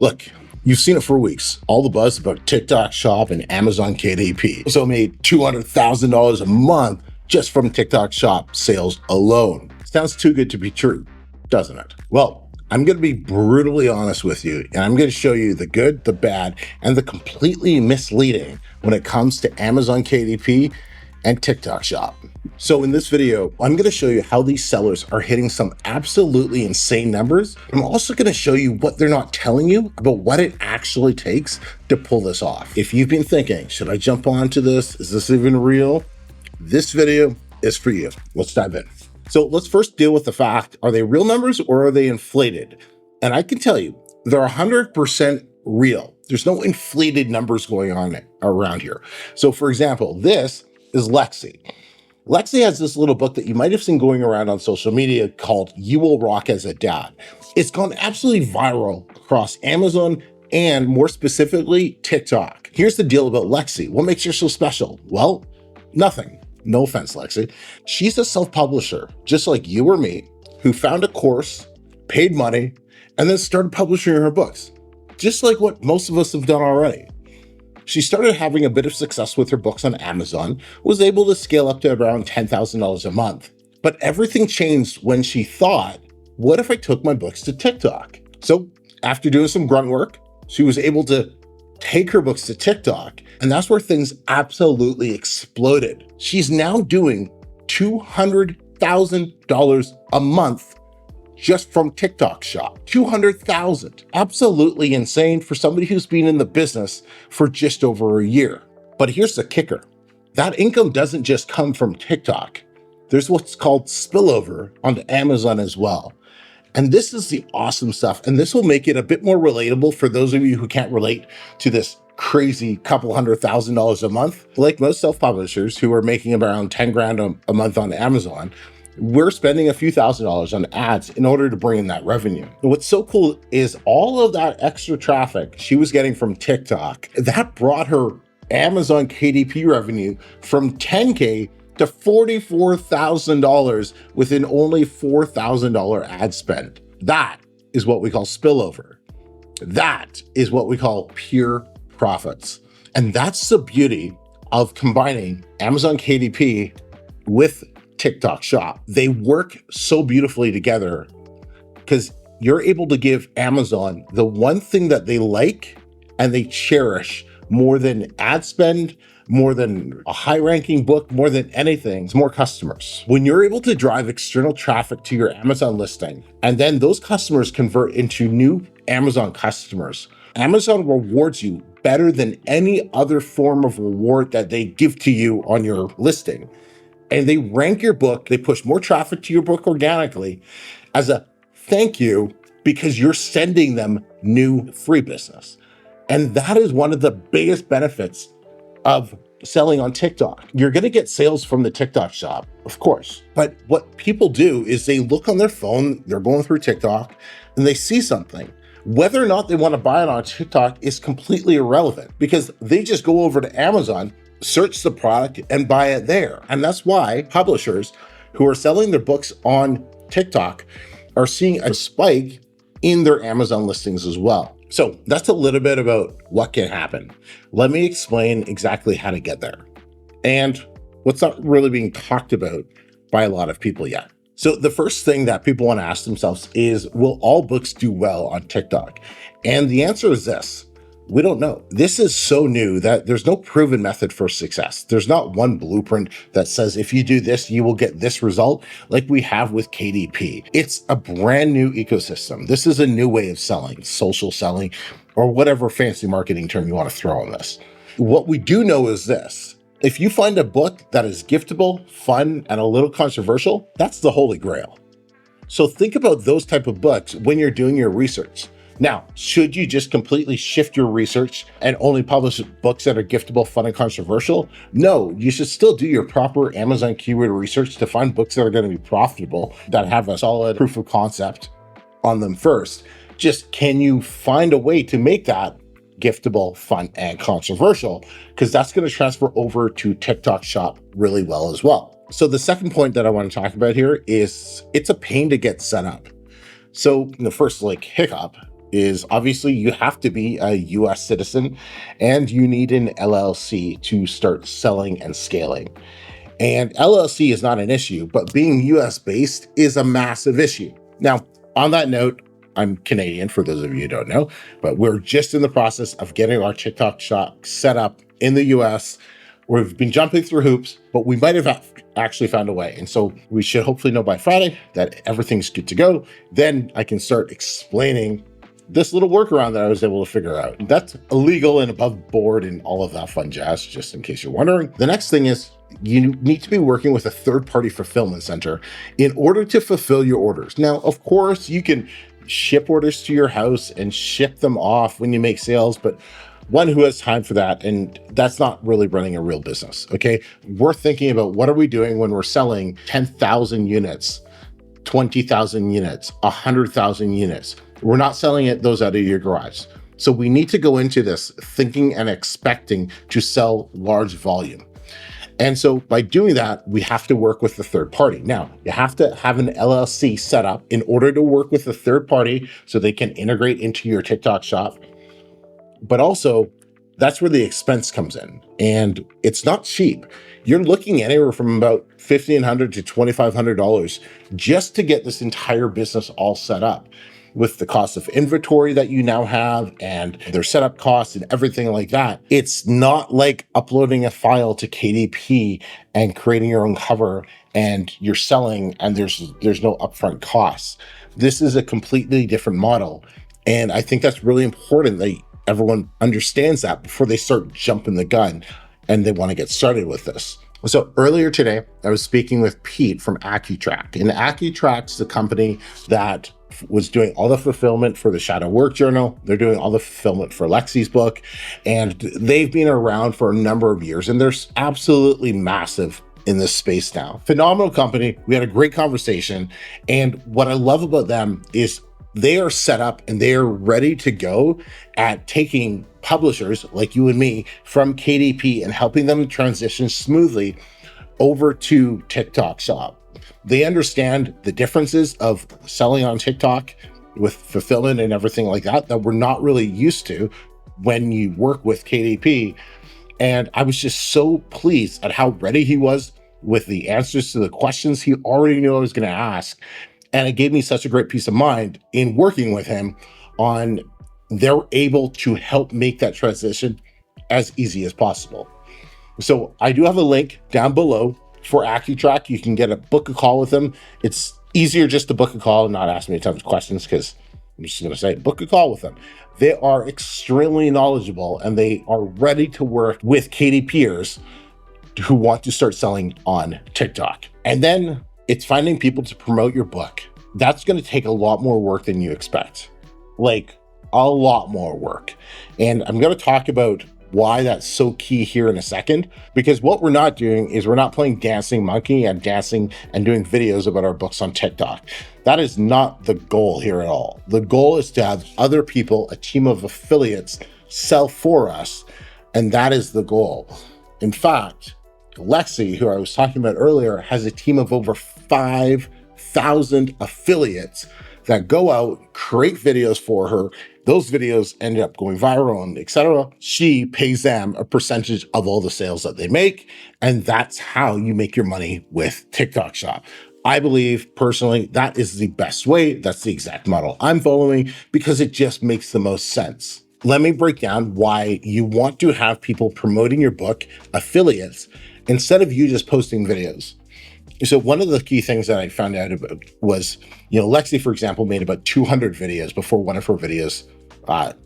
Look, you've seen it for weeks. All the buzz about TikTok Shop and Amazon KDP. Also made $200,000 a month just from TikTok Shop sales alone. Sounds too good to be true, doesn't it? Well, I'm going to be brutally honest with you, and I'm going to show you the good, the bad, and the completely misleading when it comes to Amazon KDP and TikTok Shop. So in this video, I'm going to show you how these sellers are hitting some absolutely insane numbers. I'm also going to show you what they're not telling you about what it actually takes to pull this off. If you've been thinking, should I jump onto this? Is this even real? This video is for you. Let's dive in. So let's first deal with the fact, are they real numbers or are they inflated? And I can tell you, they're 100% real. There's no inflated numbers going on around here. So for example, this is Lexi. Lexi has this little book that you might have seen going around on social media called You Will Rock as a Dad. It's gone absolutely viral across Amazon and more specifically, TikTok. Here's the deal about Lexi. What makes her so special? Well, nothing. No offense, Lexi. She's a self-publisher, just like you or me, who found a course, paid money, and then started publishing her books, just like what most of us have done already. She started having a bit of success with her books on Amazon, was able to scale up to around $10,000 a month. But everything changed when she thought, what if I took my books to TikTok? So after doing some grunt work, she was able to take her books to TikTok, and that's where things absolutely exploded. She's now doing $200,000 a month just from TikTok Shop. 200,000. Absolutely insane for somebody who's been in the business for just over a year. But here's the kicker. That income doesn't just come from TikTok. There's what's called spillover onto Amazon as well. And this is the awesome stuff. And this will make it a bit more relatable for those of you who can't relate to this crazy couple $100,000 a month. Like most self-publishers who are making around 10 grand a month on Amazon, we're spending a few $1,000s on ads in order to bring in that revenue. And what's so cool is all of that extra traffic she was getting from TikTok, that brought her Amazon KDP revenue from 10K to $44,000 within only $4,000 ad spend. That is what we call spillover. That is what we call pure profits. And that's the beauty of combining Amazon KDP with TikTok Shop. They work so beautifully together because you're able to give Amazon the one thing that they like and they cherish more than ad spend, more than a high-ranking book, more than anything, it's more customers. When you're able to drive external traffic to your Amazon listing, and then those customers convert into new Amazon customers, Amazon rewards you better than any other form of reward that they give to you on your listing. And they rank your book, they push more traffic to your book organically as a thank you because you're sending them new free business. And that is one of the biggest benefits of selling on TikTok. You're gonna get sales from the TikTok Shop, of course. But what people do is they look on their phone, they're going through TikTok, and they see something. Whether or not they wanna buy it on TikTok is completely irrelevant because they just go over to Amazon, search the product, and buy it there. And that's why publishers who are selling their books on TikTok are seeing a spike in their Amazon listings as well. So that's a little bit about what can happen. Let me explain exactly how to get there and what's not really being talked about by a lot of people yet. So the first thing that people want to ask themselves is, will all books do well on TikTok? And the answer is this. We don't know. This is so new that there's no proven method for success. There's not one blueprint that says if you do this, you will get this result like we have with KDP. It's a brand new ecosystem. This is a new way of selling, social selling, or whatever fancy marketing term you want to throw on this. What we do know is this. If you find a book that is giftable, fun, and a little controversial, that's the holy grail. So think about those type of books when you're doing your research. Now, should you just completely shift your research and only publish books that are giftable, fun, and controversial? No, you should still do your proper Amazon keyword research to find books that are going to be profitable, that have a solid proof of concept on them first. Just can you find a way to make that giftable, fun, and controversial? Because that's going to transfer over to TikTok Shop really well as well. So the second point that I want to talk about here is it's a pain to get set up. So the first hiccup is obviously you have to be a US citizen and you need an LLC to start selling and scaling. And LLC is not an issue, but being US based is a massive issue. Now, on that note, I'm Canadian, for those of you who don't know, but we're just in the process of getting our TikTok shop set up in the US. We've been jumping through hoops, but we might have actually found a way. And so we should hopefully know by Friday that everything's good to go. Then I can start explaining this little workaround that I was able to figure out. That's illegal and above board and all of that fun jazz, just in case you're wondering. The next thing is you need to be working with a third-party fulfillment center in order to fulfill your orders. Now, of course, you can ship orders to your house and ship them off when you make sales, but one, who has time for that? And that's not really running a real business, okay? We're thinking about what are we doing when we're selling 10,000 units, 20,000 units, 100,000 units. We're not selling those out of your garage. So we need to go into this thinking and expecting to sell large volume. And so by doing that, we have to work with the third party. Now, you have to have an LLC set up in order to work with the third party so they can integrate into your TikTok shop. But also, that's where the expense comes in. And it's not cheap. You're looking anywhere from about $1,500 to $2,500 just to get this entire business all set up, with the cost of inventory that you now have and their setup costs and everything like that. It's not like uploading a file to KDP and creating your own cover and you're selling and there's no upfront costs. This is a completely different model. And I think that's really important that everyone understands that before they start jumping the gun and they want to get started with this. So earlier today, I was speaking with Pete from Acutrack, and Acutrack's the company that was doing all the fulfillment for the Shadow Work Journal. They're doing all the fulfillment for Lexi's book, and they've been around for a number of years, and they're absolutely massive in this space now. Phenomenal company. We had a great conversation, and what I love about them is they are set up and they are ready to go at taking publishers like you and me from KDP and helping them transition smoothly over to TikTok shop. They understand the differences of selling on TikTok with fulfillment and everything like that we're not really used to when you work with KDP. And I was just so pleased at how ready he was with the answers to the questions he already knew I was going to ask. And it gave me such a great peace of mind in working with him on they're able to help make that transition as easy as possible. So I do have a link down below for Acutrack. You can book a call with them. It's easier just to book a call and not ask me a ton of questions, because I'm just going to say, book a call with them. They are extremely knowledgeable and they are ready to work with KDPers who want to start selling on TikTok. And then it's finding people to promote your book. That's going to take a lot more work than you expect, like a lot more work. And I'm going to talk about why that's so key here in a second, because what we're not doing is we're not playing dancing monkey and dancing and doing videos about our books on TikTok. That is not the goal here at all. The goal is to have other people, a team of affiliates, sell for us. And that is the goal. In fact, Lexi, who I was talking about earlier, has a team of over 5,000 affiliates that go out, create videos for her. Those videos end up going viral and etc. She pays them a percentage of all the sales that they make. And that's how you make your money with TikTok Shop. I believe personally that is the best way. That's the exact model I'm following because it just makes the most sense. Let me break down why you want to have people promoting your book, affiliates, instead of you just posting videos. So one of the key things that I found out about was, Lexi, for example, made about 200 videos before one of her videos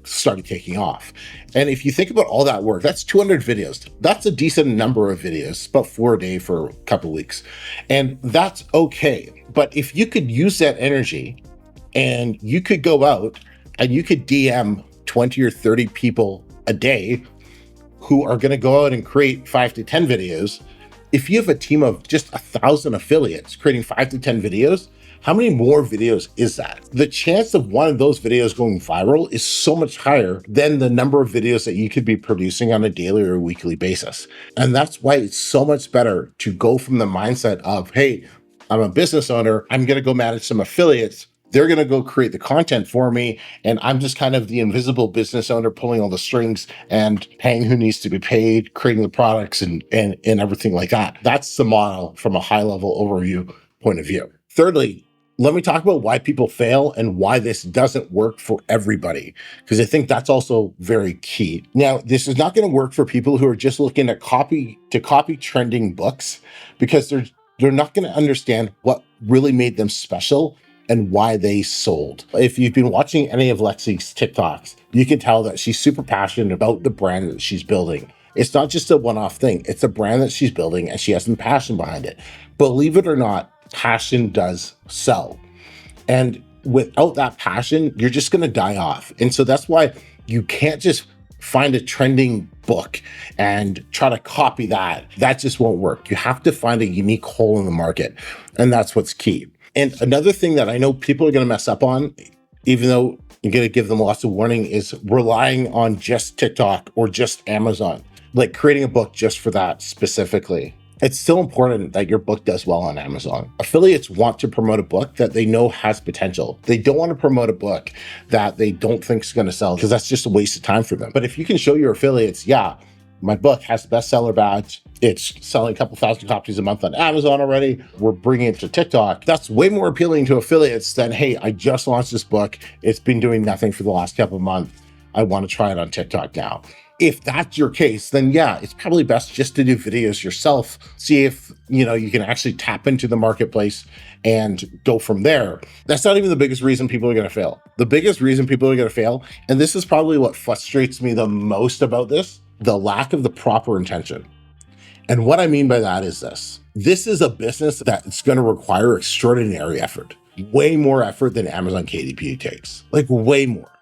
started taking off. And if you think about all that work, that's 200 videos. That's a decent number of videos, about 4 a day for a couple of weeks. And that's okay. But if you could use that energy and you could go out and you could DM 20 or 30 people a day who are going to go out and create 5 to 10 videos, if you have a team of just 1,000 affiliates creating 5 to 10 videos, how many more videos is that? The chance of one of those videos going viral is so much higher than the number of videos that you could be producing on a daily or weekly basis. And that's why it's so much better to go from the mindset of, hey, I'm a business owner, I'm going to go manage some affiliates They're going to go create the content for me. And I'm just kind of the invisible business owner pulling all the strings and paying who needs to be paid, creating the products and everything like that. That's the model from a high level overview point of view. Thirdly, let me talk about why people fail and why this doesn't work for everybody, because I think that's also very key. Now, this is not going to work for people who are just looking at copy trending books, because they're not going to understand what really made them special and why they sold. If you've been watching any of Lexi's TikToks, you can tell that she's super passionate about the brand that she's building. It's not just a one-off thing. It's a brand that she's building and she has some passion behind it. Believe it or not, passion does sell. And without that passion, you're just going to die off. And so that's why you can't just find a trending book and try to copy that. That just won't work. You have to find a unique hole in the market. And that's what's key. And another thing that I know people are going to mess up on, even though you're going to give them lots of warning, is relying on just TikTok or just Amazon, like creating a book just for that specifically. It's still important that your book does well on Amazon. Affiliates want to promote a book that they know has potential. They don't want to promote a book that they don't think is going to sell, because that's just a waste of time for them. But if you can show your affiliates, yeah, my book has the bestseller badge, it's selling a couple thousand copies a month on Amazon already, we're bringing it to TikTok, that's way more appealing to affiliates than, hey, I just launched this book, it's been doing nothing for the last couple of months, I want to try it on TikTok now. If that's your case, then yeah, it's probably best just to do videos yourself. See if, you can actually tap into the marketplace and go from there. That's not even the biggest reason people are going to fail. The biggest reason people are going to fail, and this is probably what frustrates me the most about this, the lack of the proper intention. And what I mean by that is this. This is a business that's going to require extraordinary effort, way more effort than Amazon KDP takes, like way more.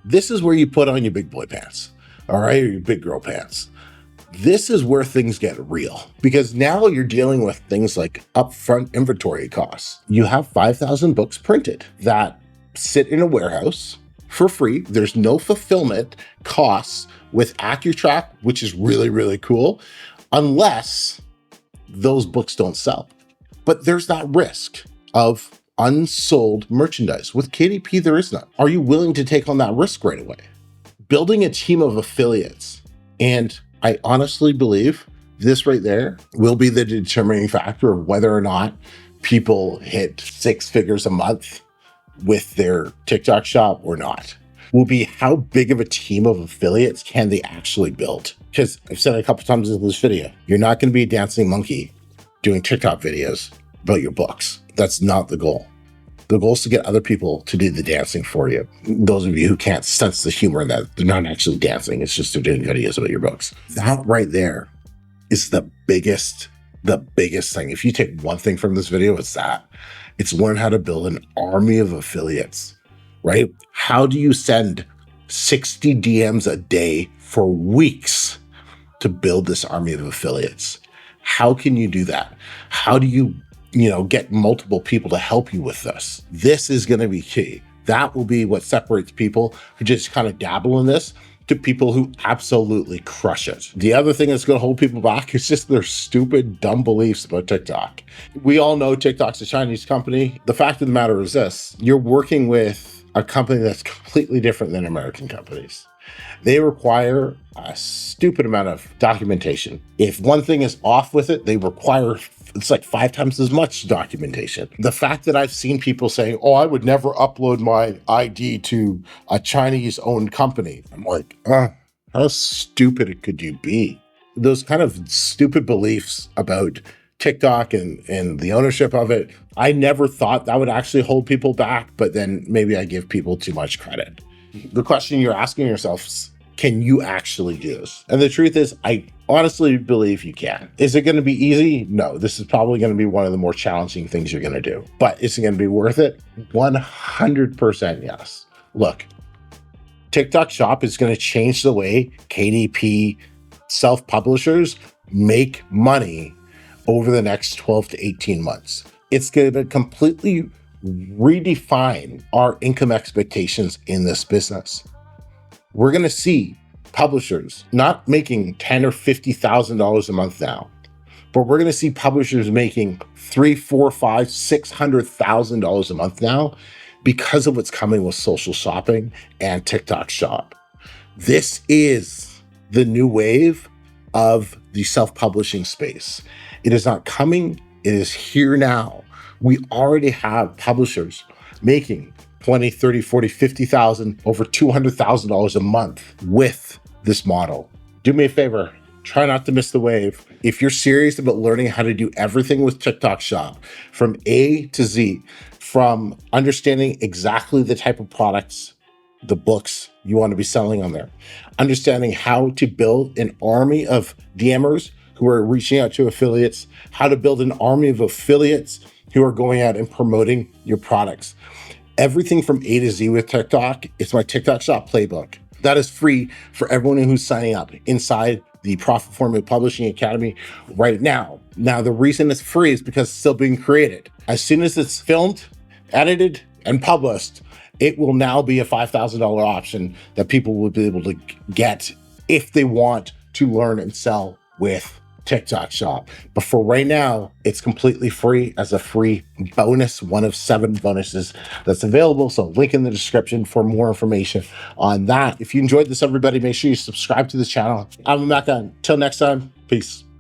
This is where you put on your big boy pants. All right, or your big girl pants. This is where things get real, because now you're dealing with things like upfront inventory costs. You have 5,000 books printed that sit in a warehouse for free. There's no fulfillment costs with Acutrack, which is really, really cool, unless those books don't sell. But there's that risk of unsold merchandise. With KDP, there is none. Are you willing to take on that risk right away? Building a team of affiliates, and I honestly believe this right there will be the determining factor of whether or not people hit 6 figures a month with their TikTok shop or not, will be how big of a team of affiliates can they actually build. Because I've said it a couple times in this video, you're not going to be a dancing monkey doing TikTok videos about your books. That's not the goal. The goal is to get other people to do the dancing for you. Those of you who can't sense the humor in that, they're not actually dancing, it's just they're doing videos about your books. That right there is the biggest thing. If you take one thing from this video, it's that. It's learn how to build an army of affiliates, right? How do you send 60 DMs a day for weeks to build this army of affiliates? How can you do that? How do you get multiple people to help you with this? This is going to be key. That will be what separates people who just kind of dabble in this to people who absolutely crush it. The other thing that's going to hold people back is just their stupid, dumb beliefs about TikTok. We all know TikTok's a Chinese company. The fact of the matter is this: you're working with a company that's completely different than American companies. They require a stupid amount of documentation. If one thing is off with it, they require, it's like 5 times as much documentation. The fact that I've seen people saying, oh, I would never upload my ID to a Chinese-owned company. I'm like, how stupid could you be? Those kind of stupid beliefs about TikTok and the ownership of it, I never thought that would actually hold people back, but then maybe I give people too much credit. The question you're asking yourself is, can you actually do this? And the truth is, I honestly believe you can. Is it going to be easy? No, this is probably going to be one of the more challenging things you're going to do. But is it going to be worth it? 100% yes. Look, TikTok Shop is going to change the way KDP self-publishers make money over the next 12 to 18 months. It's going to completely redefine our income expectations in this business. We're going to see publishers not making $10,000 or $50,000 a month now, but we're going to see publishers making $300,000, $400,000, $600,000 a month now because of what's coming with social shopping and TikTok shop. This is the new wave of the self-publishing space. It is not coming, it is here now. We already have publishers making 20, 30, 40, 50,000, over $200,000 a month with this model. Do me a favor, try not to miss the wave. If you're serious about learning how to do everything with TikTok Shop from A to Z, from understanding exactly the type of products, the books you want to be selling on there, understanding how to build an army of DMers who are reaching out to affiliates, how to build an army of affiliates who are going out and promoting your products. Everything from A to Z with TikTok, it's my TikTok Shop playbook. That is free for everyone who's signing up inside the Profit Formula Publishing Academy right now. Now, the reason it's free is because it's still being created. As soon as it's filmed, edited, and published, it will now be a $5,000 option that people will be able to get if they want to learn and sell with TikTok Shop. But for right now, it's completely free as a free bonus, one of 7 bonuses that's available. So link in the description for more information on that. If you enjoyed this, everybody, make sure you subscribe to this channel. I'm Mecca. Until next time, peace.